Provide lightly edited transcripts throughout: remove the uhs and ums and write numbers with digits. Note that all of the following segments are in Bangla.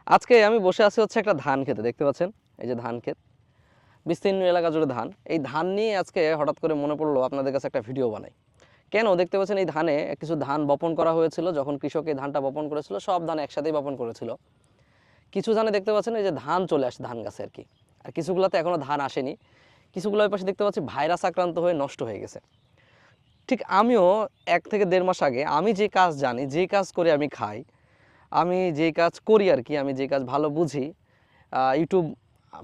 আজকে আমি বসে আছি হচ্ছে একটা ধান খেতে, দেখতে পাচ্ছেন এই যে ধান ক্ষেত, বিস্তীর্ণ এলাকা জুড়ে ধান। এই ধান নিয়ে আজকে হঠাৎ করে মনে পড়লো আপনাদের কাছে একটা ভিডিও বানাই। কেন, দেখতে পাচ্ছেন এই ধানে কিছু ধান বপন করা হয়েছিল, যখন কৃষক এই ধানটা বপন করেছিল সব ধান একসাথেই বপন করেছিল। কিছু ধানে দেখতে পাচ্ছেন এই যে ধান চলে আসে ধান গাছে আর কি, আর কিছুগুলোতে এখনো ধান আসেনি। কিছুগুলোর পাশে দেখতে পাচ্ছি ভাইরাস আক্রান্ত হয়ে নষ্ট হয়ে গেছে। ঠিক আমিও 1 থেকে 1.5 মাস আগে আমি যে কাজ জানি, যে কাজ করে আমি খাই, আমি যে কাজ করি আর কি, আমি যে কাজ ভালো বুঝি, ইউটিউব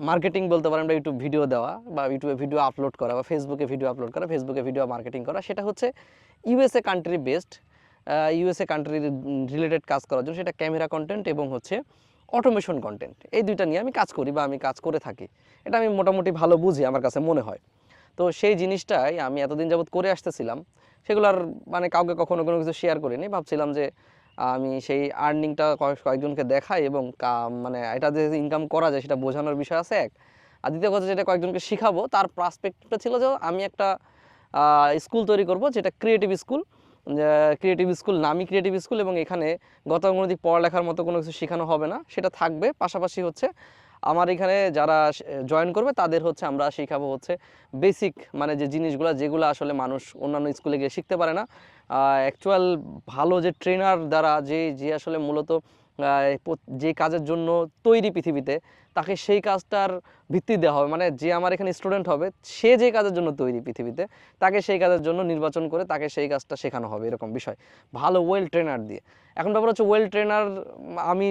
মার্কেটিং বলতে পারেন, বা ইউটিউব ভিডিও দেওয়া, বা ইউটিউবে ভিডিও আপলোড করা, বা ফেসবুকে ভিডিও আপলোড করা, ফেসবুকে ভিডিও মার্কেটিং করা, সেটা হচ্ছে ইউএসএ কান্ট্রি বেসড, ইউএসএ কান্ট্রির রিলেটেড কাজ করার জন্য সেটা ক্যামেরা কন্টেন্ট এবং হচ্ছে অটোমেশন কন্টেন্ট, এই দুইটা নিয়ে আমি কাজ করি বা আমি কাজ করে থাকি। এটা আমি মোটামুটি ভালো বুঝি, আমার কাছে মনে হয়। তো সেই জিনিসটাই আমি এতদিন যাবৎ করে আসতেছিলাম, সেগুলোর মানে কাউকে কখনো কোনো কিছু শেয়ার করিনি। ভাবছিলাম যে আমি সেই আর্নিংটা কয়েকজনকে দেখাই এবং মানে এটা যে ইনকাম করা যায় সেটা বোঝানোর বিষয় আছে এক। আর দ্বিতীয় কথা, যেটা কয়েকজনকে শিখাবো, তার পার্সপেক্টিভটা ছিল যে আমি একটা স্কুল তৈরি করব, যেটা ক্রিয়েটিভ স্কুল। ক্রিয়েটিভ স্কুল, নামই ক্রিয়েটিভ স্কুল, এবং এখানে গতানুগতিক পড়ালেখার মতো কোনো কিছু শেখানো হবে না, সেটা থাকবে। পাশাপাশি হচ্ছে আমার এখানে যারা জয়েন করবে তাদের হচ্ছে আমরা শেখাবো হচ্ছে বেসিক, মানে যে জিনিসগুলো যেগুলো আসলে মানুষ অন্যান্য স্কুলে গিয়ে শিখতে পারে না। অ্যাকচুয়াল ভালো যে ট্রেনার দ্বারা যে যে আসলে মূলত যে কাজের জন্য তৈরি পৃথিবীতে, তাকে সেই কাজটার ভিত্তি দেওয়া হবে। মানে যে আমার এখানে স্টুডেন্ট হবে, সে যে কাজের জন্য তৈরি পৃথিবীতে, তাকে সেই কাজের জন্য নির্বাচন করে তাকে সেই কাজটা শেখানো হবে, এরকম বিষয়, ভালো ওয়েল ট্রেনার দিয়ে। এখন ব্যাপার হচ্ছে ওয়েল ট্রেনার, আমি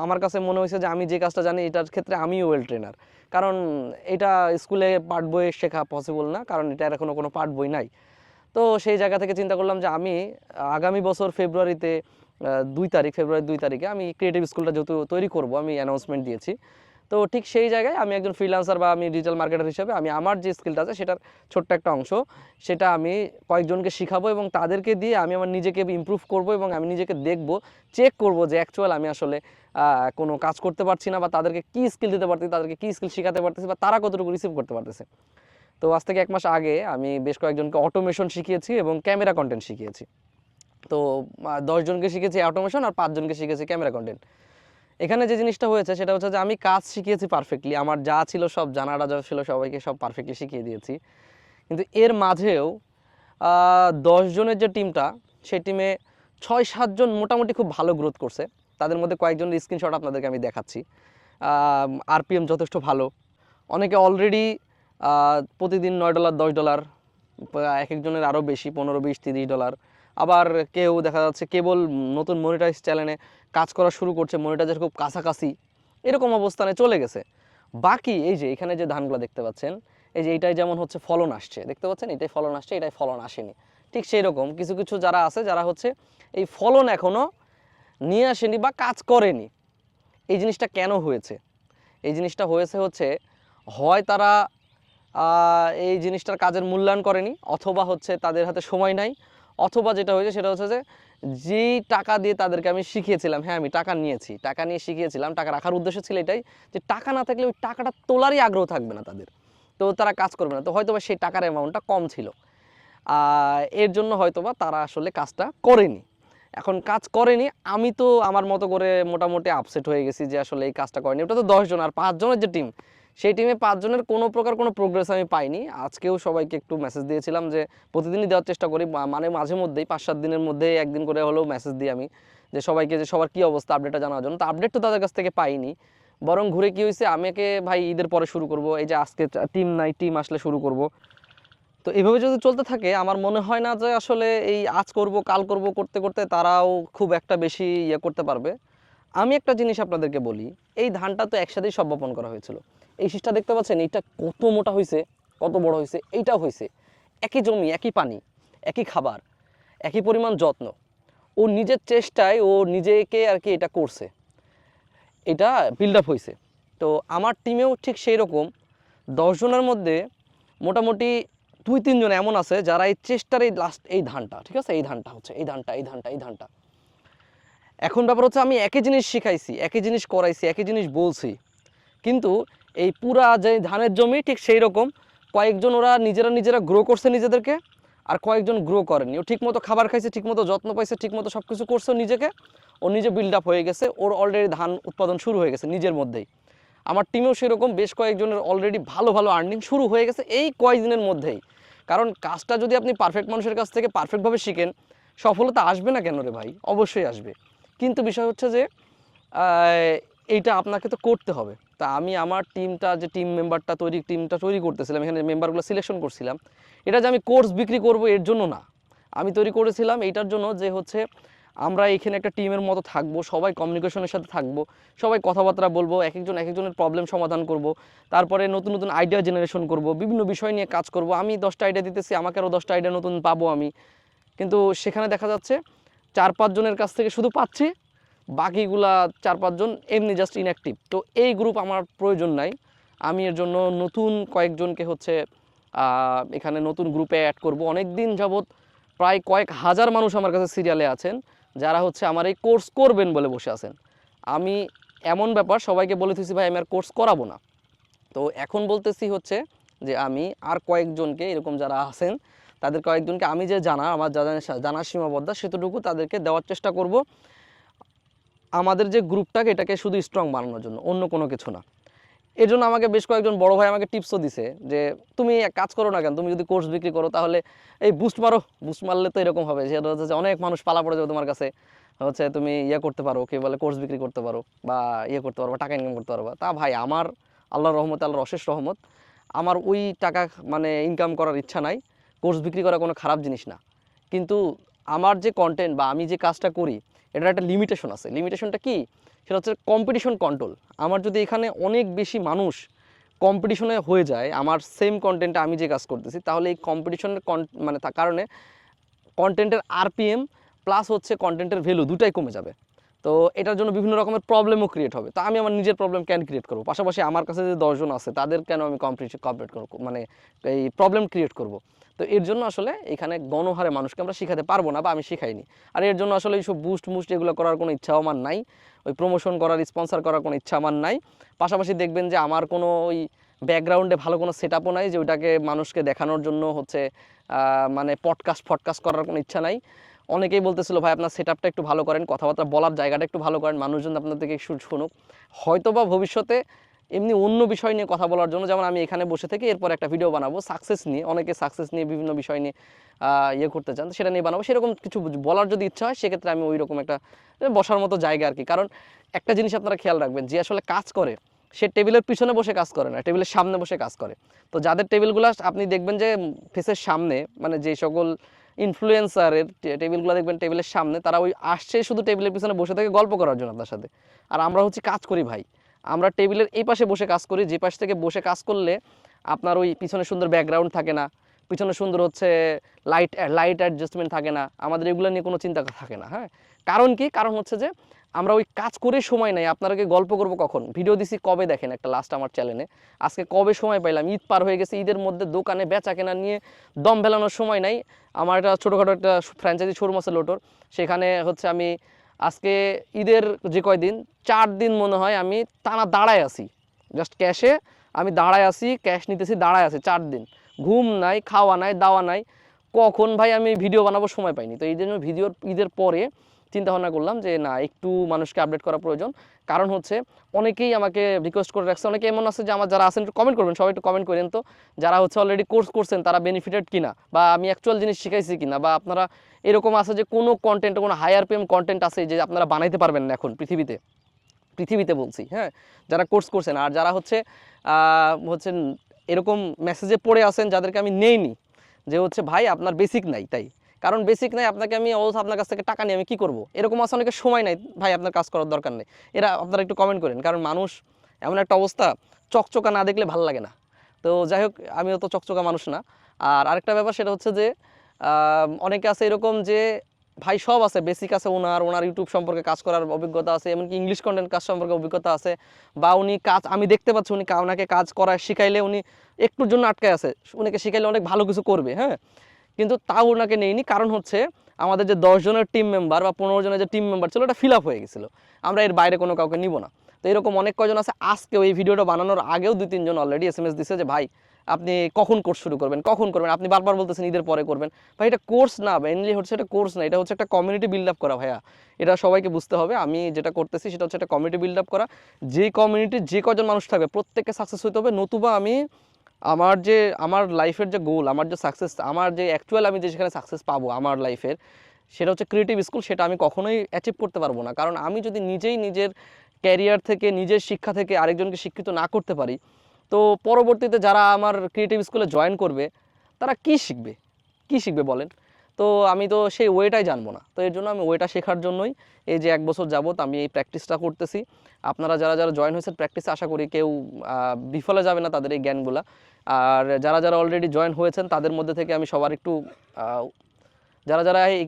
আমার কাছে মনে হয়েছে যে আমি যে কাজটা জানি এটার ক্ষেত্রে আমিও ওয়েল ট্রেনার, কারণ এটা স্কুলে পাঠ বইয়ে শেখা পসিবল না, কারণ এটার এখনও কোনো পাঠ বই নাই। তো সেই জায়গা থেকে চিন্তা করলাম যে আমি আগামী বছর ফেব্রুয়ারিতে 2 তারিখ, ফেব্রুয়ারির 2 তারিখে আমি ক্রিয়েটিভ স্কুলটা যেহেতু তৈরি করব, আমি অ্যানাউন্সমেন্ট দিয়েছি। তো ঠিক সেই জায়গায় আমি একজন ফ্রিল্যান্সার বা আমি ডিজিটাল মার্কেটার হিসেবে আমি আমার যে স্কিলটা আছে সেটার ছোট্ট একটা অংশ, সেটা আমি কয়েকজনকে শিখাবো এবং তাদেরকে দিয়ে আমি আমার নিজেকে ইমপ্রুভ করব, এবং আমি নিজেকে দেখব, চেক করব যে অ্যাকচুয়াল আমি আসলে কোনো কাজ করতে পারছি না, বা তাদেরকে কী স্কিল দিতে পারতেছি, তাদেরকে কী স্কিল শেখাতে পারতেছি, বা তারা কতটুকু রিসিভ করতে পারতেছে। তো আজ থেকে 1 মাস আগে আমি বেশ কয়েকজনকে অটোমেশন শিখিয়েছি এবং ক্যামেরা কন্টেন্ট শিখিয়েছি। তো 10 জনকে শিখেছি অটোমেশন, আর 5 জনকে শিখেছি ক্যামেরা কন্টেন্ট। এখানে যে জিনিসটা হয়েছে সেটা হচ্ছে যে আমি কাজ শিখিয়েছি পারফেক্টলি, আমার যা ছিল সব জানাটা যা ছিল সবাইকে সব পারফেক্টলি শিখিয়ে দিয়েছি। কিন্তু এর মাঝেও 10 জনের যে টিমটা, সেই টিমে 6-7 জন মোটামুটি খুব ভালো গ্রোথ করছে। তাদের মধ্যে কয়েকজনের স্ক্রিনশট আপনাদেরকে আমি দেখাচ্ছি। আরপিএম যথেষ্ট ভালো, অনেকে অলরেডি প্রতিদিন $9 $10, এক একজনের আরও বেশি, 15 20 $30। আবার কেউ দেখা যাচ্ছে কেবল নতুন মনিটাইজ চ্যানেলে কাজ করা শুরু করছে, মনিটাইজের খুব কাছাকাছি, এরকম অবস্থানে চলে গেছে। বাকি এই যে এখানে যে ধানগুলো দেখতে পাচ্ছেন, এই যে এইটাই যেমন হচ্ছে ফলন আসছে, দেখতে পাচ্ছেন এটাই ফলন আসছে, এটাই ফলন আসেনি। ঠিক সেই রকম কিছু কিছু যারা আছে, যারা হচ্ছে এই ফলন এখনও নিয়ে আসেনি বা কাজ করেনি। এই জিনিসটা কেন হয়েছে? এই জিনিসটা হয়েছে হচ্ছে, হয় তারা এই জিনিসটার কাজের মূল্যায়ন করেনি, অথবা হচ্ছে তাদের হাতে সময় নাই, অথবা যেটা হয়েছে সেটা হচ্ছে যে যেই টাকা দিয়ে তাদেরকে আমি শিখিয়েছিলাম, হ্যাঁ আমি টাকা নিয়েছি, টাকা নিয়ে শিখিয়েছিলাম, টাকা রাখার উদ্দেশ্য ছিল এটাই যে টাকা না থাকলে ওই টাকাটা তোলারই আগ্রহ থাকবে না তাদের, তো তারা কাজ করবে না। তো হয়তোবা সেই টাকার অ্যামাউন্টটা কম ছিল, এর জন্য হয়তোবা তারা আসলে কাজটা করেনি। এখন কাজ করেনি, আমি তো আমার মতো করে মোটামুটি আপসেট হয়ে গেছি যে আসলে এই কাজটা করেনি। ওটা তো 10 জন, আর 5 জনের যে টিম, সেই টিমে 5 জনের কোনো প্রকার কোনো প্রোগ্রেস আমি পাইনি। আজকেও সবাইকে একটু মেসেজ দিয়েছিলাম যে প্রতিদিনই দেওয়ার চেষ্টা করি, মানে মাঝে মধ্যেই 5-7 দিনের মধ্যে একদিন করে হলেও মেসেজ দিই আমি, যে সবাইকে যে সবার কী অবস্থা আপডেটটা জানার জন্য। তো আপডেট তো তাদের কাছ থেকে পাইনি, বরং ঘুরে কী হয়েছে, আমাকে ভাই ঈদের পরে শুরু করব, এই যে আজকে টিম নাই, টিম আসলে শুরু করব। তো এভাবে যদি চলতে থাকে, আমার মনে হয় না যে আসলে এই আজ করব কাল করব করতে করতে তারাও খুব একটা বেশি ইয়ে করতে পারবে। আমি একটা জিনিস আপনাদেরকে বলি, এই ধানটা তো একসাথেই সব বপন করা হয়েছিল। এই শীষটা দেখতে পাচ্ছেন, এইটা কত মোটা হয়েছে, কত বড় হয়েছে, এইটাও হয়েছে। একই জমি, একই পানি, একই খাবার, একই পরিমাণ যত্ন, ও নিজের চেষ্টায় ও নিজেকে আর কি এটা করছে, এটা বিল্ড আপ হয়েছে। তো আমার টিমেও ঠিক সেই রকম 10 জনের মধ্যে মোটামুটি 2-3 জন এমন আছে যারা এই চেষ্টার এই লাস্ট এই ধানটা, ঠিক আছে, এই ধানটা হচ্ছে এই ধানটা, এই ধানটা, এই ধানটা। এখন ব্যাপার হচ্ছে আমি একই জিনিস শিখাইছি, একই জিনিস করাইছি, একই জিনিস বলছি, কিন্তু এই পুরা যে ধানের জমি ঠিক সেই রকম কয়েকজন ওরা নিজেরা গ্রো করছে নিজেদেরকে, আর কয়েকজন গ্রো করেনি। ও ঠিকমতো খাবার খাইছে, ঠিকমতো যত্ন পাইছে, ঠিকমতো সব কিছু করছে নিজেকে, ও ও নিজে বিল্ড আপ হয়ে গেছে, ওর অলরেডি ধান উৎপাদন শুরু হয়ে গেছে নিজের মধ্যেই। আমার টিমেও সেরকম বেশ কয়েকজনের অলরেডি ভালো ভালো আর্নিং শুরু হয়ে গেছে এই কয়েকদিনের মধ্যেই। কারণ কাজটা যদি আপনি পারফেক্ট মানুষের কাছ থেকে পারফেক্টভাবে শিখেন, সফলতা আসবে না কেন রে ভাই? অবশ্যই আসবে। কিন্তু বিষয় হচ্ছে যে এইটা আপনাকে তো করতে হবে। তা আমি আমার টিমটা যে টিমটা তৈরি করতেছিলাম, এখানে মেম্বারগুলো সিলেকশন করছিলাম, এটা যে আমি কোর্স বিক্রি করব এর জন্য না। আমি তৈরি করেছিলাম এইটার জন্য যে হচ্ছে আমরা এখানে একটা টিমের মতো থাকবো, সবাই কমিউনিকেশনের সাথে থাকবো, সবাই কথাবার্তা বলবো, এক একজনের প্রবলেম সমাধান করব, তারপরে নতুন নতুন আইডিয়া জেনারেশন করব, বিভিন্ন বিষয় নিয়ে কাজ করব। আমি 10টা আইডিয়া দিতেছি, আমাকে আরও 10টা আইডিয়া নতুন পাবো আমি। কিন্তু সেখানে দেখা যাচ্ছে 4-5 জনের কাছ থেকে শুধু পাচ্ছি, বাকিগুলা 4-5 জন এমনি জাস্ট ইনঅ্যাক্টিভ। তো এই গ্রুপ আমার প্রয়োজন নাই। আমি এর জন্য নতুন কয়েকজনকে হচ্ছে এখানে নতুন গ্রুপে অ্যাড করব। অনেক দিন যাবৎ প্রায় কয়েক হাজার মানুষ আমার কাছে সিরিয়ালে আছেন, যারা হচ্ছে আমার এই কোর্স করবেন বলে বসে আছেন। আমি এমন ব্যাপার সবাইকে বলে দিয়েছি, ভাই আমি আর কোর্স করাবো না। তো এখন বলতেছি হচ্ছে যে আমি আর কয়েকজনকে এরকম যারা আছেন তাদের কয়েকজনকে আমি যে আমার জানার সীমাবদ্ধ সেতটুকু তাদেরকে দেওয়ার চেষ্টা করব, আমাদের যে গ্রুপটাকে এটাকে শুধু স্ট্রং বানানোর জন্য, অন্য কোনো কিছু না। এর জন্য আমাকে বেশ কয়েকজন বড় ভাই আমাকে টিপসও দিছে যে তুমি এক কাজ করো না কেন, তুমি যদি কোর্স বিক্রি করো তাহলে এই বুস্ট মারলে তো এরকম হবে, সেটা হচ্ছে যে অনেক মানুষ পালা পড়ে যাবে তোমার কাছে, হচ্ছে তুমি করতে পারো, কে বলে কোর্স বিক্রি করতে পারো বা করতে পারো, টাকা ইনকাম করতে পারো। তা ভাই আমার আল্লাহর রহমত, আল্লাহর অশেষ রহমত, আমার ওই টাকা মানে ইনকাম করার ইচ্ছা নাই। কোর্স বিক্রি করা কোনো খারাপ জিনিস না, কিন্তু আমার যে কন্টেন্ট বা আমি যে কাজটা করি এটার একটা লিমিটেশন আছে। লিমিটেশনটা কি? সেটা হচ্ছে কম্পিটিশন কন্ট্রোল। আমার যদি এখানে অনেক বেশি মানুষ কম্পিটিশনে হয়ে যায় আমার সেম কন্টেন্টে আমি যে কাজ করতেছি, তাহলে এই কম্পিটিশনের মানে তার কারণে কন্টেন্টের আরপিএম প্লাস হচ্ছে কন্টেন্টের ভ্যালু দুটাই কমে যাবে। তো এটার জন্য বিভিন্ন রকমের প্রবলেমও ক্রিয়েট হবে। তো আমি আমার নিজের প্রবলেম কেন ক্রিয়েট করবো? পাশাপাশি আমার কাছে যে 10 জন আছে তাদের কেন আমি কম্পিট করবো, মানে এই প্রবলেম ক্রিয়েট করব? তো এর জন্য আসলে এখানে গণহারে মানুষকে আমরা শিখাতে পারবো না, বা আমি শিখাইনি। আর এর জন্য আসলে এইসব বুস্ট এগুলো করার কোনো ইচ্ছাও আমার নাই, ওই প্রমোশন করার, স্পন্সর করার কোনো ইচ্ছা আমার নাই। পাশাপাশি দেখবেন যে আমার কোনো ওই ব্যাকগ্রাউন্ডে ভালো কোনো সেট আপও নাই যে ওইটাকে মানুষকে দেখানোর জন্য হচ্ছে মানে ফটকাস্ট করার কোনো ইচ্ছা নাই। অনেকেই বলতেছিল ভাই আপনার সেট আপটা একটু ভালো করেন, কথাবার্তা বলার জায়গাটা একটু ভালো করেন, মানুষজন আপনার থেকে শুনুক। হয়তো বা ভবিষ্যতে এমনি অন্য বিষয় নিয়ে কথা বলার জন্য, যেমন আমি এখানে বসে থেকে এরপর একটা ভিডিও বানাবো সাকসেস নিয়ে, অনেকে সাকসেস নিয়ে বিভিন্ন বিষয় নিয়ে করতে চান, সেটা নিয়ে বানাবো। সেরকম কিছু বলার যদি ইচ্ছা হয় সেক্ষেত্রে আমি ওই রকম একটা বসার মতো জায়গা আর কি। কারণ একটা জিনিস আপনারা খেয়াল রাখবেন, যে আসলে কাজ করে সে টেবিলের পিছনে বসে কাজ করে না, টেবিলের সামনে বসে কাজ করে। তো যাদের টেবিলগুলো আপনি দেখবেন যে ফেসের সামনে, মানে যে সকল ইনফ্লুয়েন্সারের টেবিলগুলো দেখবেন টেবিলের সামনে, তারা ওই আসছে শুধু টেবিলের পিছনে বসে থেকে গল্প করার জন্য আপনার সাথে। আর আমরা হচ্ছে কাজ করি ভাই, আমরা টেবিলের এই পাশে বসে কাজ করি, যে পাশ থেকে বসে কাজ করলে আপনার ওই পিছনে সুন্দর ব্যাকগ্রাউন্ড থাকে না, পিছনে সুন্দর হচ্ছে লাইট অ্যাডজাস্টমেন্ট থাকে না, আমাদের এগুলো নিয়ে কোনো চিন্তা থাকে না। হ্যাঁ, কারণ কি? কারণ হচ্ছে যে আমরা ওই কাজ করে সময় নাই। আপনাকে গল্প করবো কখন? ভিডিও দিছি কবে দেখেন একটা লাস্ট আমার চ্যানেলে, আজকে কবে সময় পাইলাম? ঈদ পার হয়ে গেছে, ঈদের মধ্যে দোকানে বেচা কেনা নিয়ে দম ফেলানোর সময় নাই। আমার একটা ছোটোখাটো একটা ফ্র্যাঞ্চাইজি শোরুম আছে লোটোর, সেখানে হচ্ছে আমি আজকে ঈদের যে কয়দিন 4 দিন মনে হয় আমি টানা দাঁড়ায় আছি, জাস্ট ক্যাশে আমি দাঁড়ায় আছি, ক্যাশ নিতেছি, দাঁড়ায় আছি 4 দিন, ঘুম নাই, খাওয়া নাই, দাওয়া নাই। কখন ভাই আমি ভিডিও বানাবো সময় পাইনি। তো এই জন্য ঈদের পরে চিন্তা ভাবনা করলাম যে না, একটু মানুষকে আপডেট করা প্রয়োজন। কারণ হচ্ছে অনেকেই আমাকে রিকোয়েস্ট করে রাখছে, অনেকে এমন আছে যে আমার যারা আছেন একটু কমেন্ট করবেন, সবাই একটু কমেন্ট করেন তো, যারা হচ্ছে অলরেডি কোর্স করছেন তারা বেনিফিটেড কিনা, বা আমি অ্যাকচুয়াল জিনিস শিখাইছি কিনা, বা আপনারা এরকম আছে যে কোনো কন্টেন্ট, কোনো হায়ার পেম কন্টেন্ট আছে যে আপনারা বানাইতে পারবেন না এখন পৃথিবীতে বলছি। হ্যাঁ, যারা কোর্স করছেন আর যারা হচ্ছে এরকম মেসেজে পড়ে আছেন যাদেরকে আমি নেইনি, যে হচ্ছে ভাই আপনার বেসিক নাই, তাই কারণ বেসিক নাই আপনাকে আমি আপনার কাছ থেকে টাকা নিয়ে আমি কী করবো, এরকম আছে অনেকের সময় নাই, ভাই আপনার কাজ করার দরকার নেই। এরা আপনারা একটু কমেন্ট করেন, কারণ মানুষ এমন একটা অবস্থা, চকচকা না দেখলে ভালো লাগে না। তো যাই হোক, আমিও তো চকচকা মানুষ না। আর আরেকটা ব্যাপার সেটা হচ্ছে যে অনেকে আছে এরকম যে ভাই সব আছে, বেসিক আছে, ওনার ইউটিউব সম্পর্কে কাজ করার অভিজ্ঞতা আছে, এমনকি ইংলিশ কন্টেন্ট কাজ সম্পর্কে অভিজ্ঞতা আছে, বা উনি কাজ আমি দেখতে পাচ্ছি উনি ওনাকে কাজ করা শিখাইলে উনি একটুর জন্য আটকায় আছে, উনাকে শিখাইলে অনেক ভালো কিছু করবে। হ্যাঁ, কিন্তু তাও ওনাকে নেইনি, কারণ হচ্ছে আমাদের যে 10 জনের টিম মেম্বার বা 15 জনের যে টিম মেম্বার ছিল ওটা ফিল আপ হয়ে গেছিলো, আমরা এর বাইরে কোনো কাউকে নিব না। তো এরকম অনেক কয়জন আছে, আজকেও এই ভিডিওটা বানানোর আগেও 2-3 জন অলরেডি SMS দিছে যে ভাই আপনি কখন কোর্স শুরু করবেন, কখন করবেন, আপনি বারবার বলতেছেন ঈদের পরে করবেন। ভাই এটা কোর্স না, মেইনলি হচ্ছে এটা কোর্স না, এটা হচ্ছে একটা কমিউনিটি বিল্ড আপ করা ভাইয়া। এটা সবাইকে বুঝতে হবে। আমি যেটা করতেছি সেটা হচ্ছে একটা কমিউনিটি বিল্ড আপ করা। যে কমিউনিটির যে কজন মানুষ থাকবে প্রত্যেককে সাকসেস হতে হবে, নতুবা আমি আমার লাইফের যে গোল, আমার যে সাকসেস, আমার যে অ্যাকচুয়াল আমি যে সেখানে সাকসেস পাবো আমার লাইফের, সেটা হচ্ছে ক্রিয়েটিভ স্কুল, সেটা আমি কখনোই অ্যাচিভ করতে পারবো না। কারণ আমি যদি নিজেই নিজের ক্যারিয়ার থেকে, নিজের শিক্ষা থেকে আরেকজনকে শিক্ষিত না করতে পারি, তো পরবর্তীতে যারা আমার ক্রিয়েটিভ স্কুলে জয়েন করবে তারা কি শিখবে, কি শিখবে বলেন? তো আমি তো সেই ওয়েটাই জানবো না। তো এর জন্য আমি ওয়েটা শেখার জন্যই এই যে 1 বছর যাবত আমি এই প্র্যাকটিসটা করতেছি। আপনারা যারা যারা জয়েন হয়েছেন প্র্যাকটিসে, আশা করি কেউ বিফলে যাবে না তাদের এই জ্ঞানগুলা। আর যারা যারা অলরেডি জয়েন হয়েছেন তাদের মধ্যে থেকে আমি সবার একটু যারা যারা এই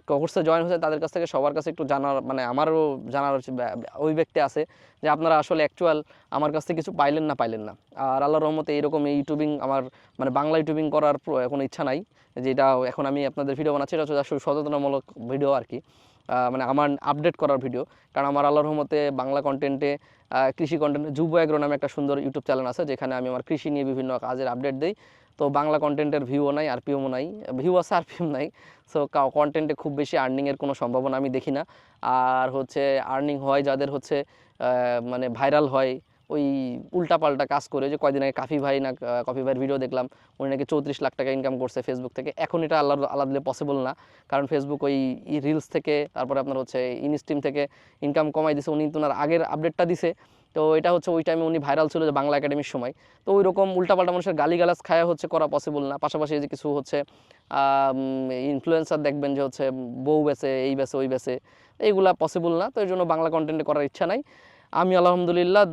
কোর্সে জয়েন হয়েছে তাদের কাছ থেকে সবার কাছে একটু জানার, মানে আমারও জানার অভিব্যক্তি আছে যে আপনারা আসলে অ্যাকচুয়াল আমার কাছ থেকে কিছু পাইলেন না। আর আল্লাহর রহমতে এইরকম এই ইউটিউবিং আমার মানে বাংলা ইউটিউবিং করার কোনো ইচ্ছা নাই। যেটা এখন আমি আপনাদের ভিডিও বানাচ্ছি এটা হচ্ছে আসলে সচেতনামূলক ভিডিও আর কি, মানে আমার আপডেট করার ভিডিও। কারণ আমার আল্লাহর রহমতে বাংলা কন্টেন্টে, কৃষি কন্টেন্টে যুব এগ্রো নামে একটা সুন্দর ইউটিউব চ্যানেল আছে, যেখানে আমি আমার কৃষি নিয়ে বিভিন্ন কাজের আপডেট দিই। তো বাংলা কন্টেন্টের ভিউও নাই, আরপিএমও নাই, ভিউ আছে আরপিএম নাই। সো কন্টেন্টে খুব বেশি আর্নিংয়ের কোনো সম্ভাবনা আমি দেখি না। আর হচ্ছে আর্নিং হয় যাদের হচ্ছে মানে ভাইরাল হয় ওই উল্টাপাল্টা কাজ করে। যে কয়দিন আগে কফি ভাইয়ের ভিডিও দেখলাম, উনি নাকি 34 লাখ টাকা ইনকাম করছে ফেসবুক থেকে। এখন এটা আল্লাহ দিলে পসিবল না, কারণ ফেসবুক ওই রিলস থেকে, তারপরে আপনার হচ্ছে ইনস্ট্রিম থেকে ইনকাম কমাই দিছে। উনি ওনার আগের আপডেটটা দিছে, তো এটা হচ্ছে ওই টাইমে উনি ভাইরাল ছিল যে বাংলা একাডেমির সময়। তো ওই রকম উল্টাপাল্টা মানুষের গালিগালাজ খায়া হচ্ছে করা পসিবল না। পাশাপাশি যে কিছু হচ্ছে ইনফ্লুয়েন্সার দেখবেন যে হচ্ছে বউ বেচে, এই বেচে, ওই বেচে, এইগুলা পসিবল না। তো এর জন্য বাংলা কন্টেন্টে করার ইচ্ছা নাই। আমি আলহামদুলিল্লাহ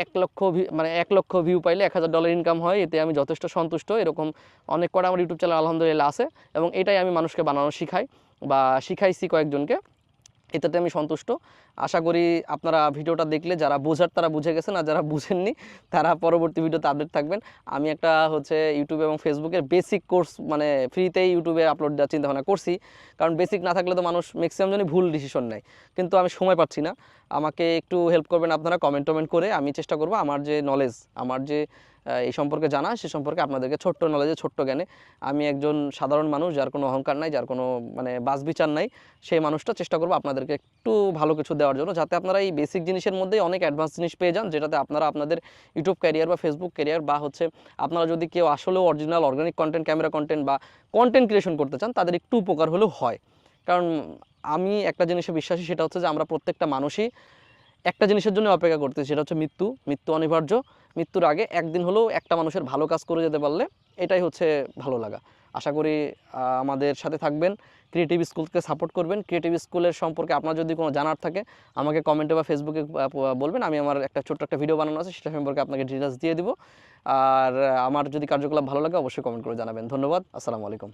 এক লক্ষ মানে 1 লক্ষ ভিউ পাইলে $1000 ইনকাম হয়, এতে আমি যথেষ্ট সন্তুষ্ট। এরকম অনেক কটা আমার ইউটিউব চ্যানেল আলহামদুলিল্লাহ আছে, এবং এটাই আমি মানুষকে বানানো শিখাই বা শিখাইছি কয়েকজনকে। এটাতে আমি সন্তুষ্ট। আশা করি আপনারা ভিডিওটা দেখলে যারা বোঝার তারা বুঝে গেছেন, আর যারা বুঝেননি তারা পরবর্তী ভিডিওতে আপডেট থাকবেন। আমি একটা হচ্ছে ইউটিউব এবং ফেসবুকের বেসিক কোর্স মানে ফ্রিতেই ইউটিউবে আপলোড দেওয়ার চিন্তাভাবনা করছি। কারণ বেসিক না থাকলে তো মানুষ ম্যাক্সিমাম জনই ভুল ডিসিশন নেয়, কিন্তু আমি সময় পাচ্ছি না। আমাকে একটু হেল্প করবেন আপনারা কমেন্ট করে। আমি চেষ্টা করব আমার যে নলেজ, আমার যে এই সম্পর্কে জানা, সে সম্পর্কে আপনাদেরকে ছোট্ট নলেজে, ছোট্ট জ্ঞানে, আমি একজন সাধারণ মানুষ যার কোনো অহংকার নাই, যার কোনো মানে বাছবিচার নাই, সেই মানুষটা চেষ্টা করবো আপনাদেরকে একটু ভালো কিছু দেওয়ার জন্য, যাতে আপনারা এই বেসিক জিনিসের মধ্যেই অনেক অ্যাডভান্স জিনিস পেয়ে যান, যেটাতে আপনারা আপনাদের ইউটিউব ক্যারিয়ার বা ফেসবুক ক্যারিয়ার, বা হচ্ছে আপনারা যদি কেউ আসলেও original organic content, camera content বা কন্টেন্ট ক্রিয়েশন করতে চান, তাদের একটু উপকার হলেও হয়। কারণ আমি একটা জিনিসে বিশ্বাসী, সেটা হচ্ছে যে আমরা প্রত্যেকটা মানুষই একটা জিনিসের জন্য অপেক্ষা করতেছি, সেটা হচ্ছে মৃত্যু অনিবার্য। মৃত্যুর আগে একদিন হলেও একটা মানুষের ভালো কাজ করে যেতে পারলে এটাই হচ্ছে ভালো লাগা। আশা করি আমাদের সাথে থাকবেন, ক্রিয়েটিভ স্কুলকে সাপোর্ট করবেন। ক্রিয়েটিভ স্কুলের সম্পর্কে আপনার যদি কোনো জানার থাকে আমাকে কমেন্টে বা ফেসবুকে বলবেন। আমি আমার ছোট্ট একটা ভিডিও বানানো আছে, সেটা সম্পর্কে আপনাকে ডিটেলস দিয়ে দিব। আর আমার যদি কার্যকলাপ ভালো লাগে অবশ্যই কমেন্ট করে জানাবেন। ধন্যবাদ। আসসালামু আলাইকুম।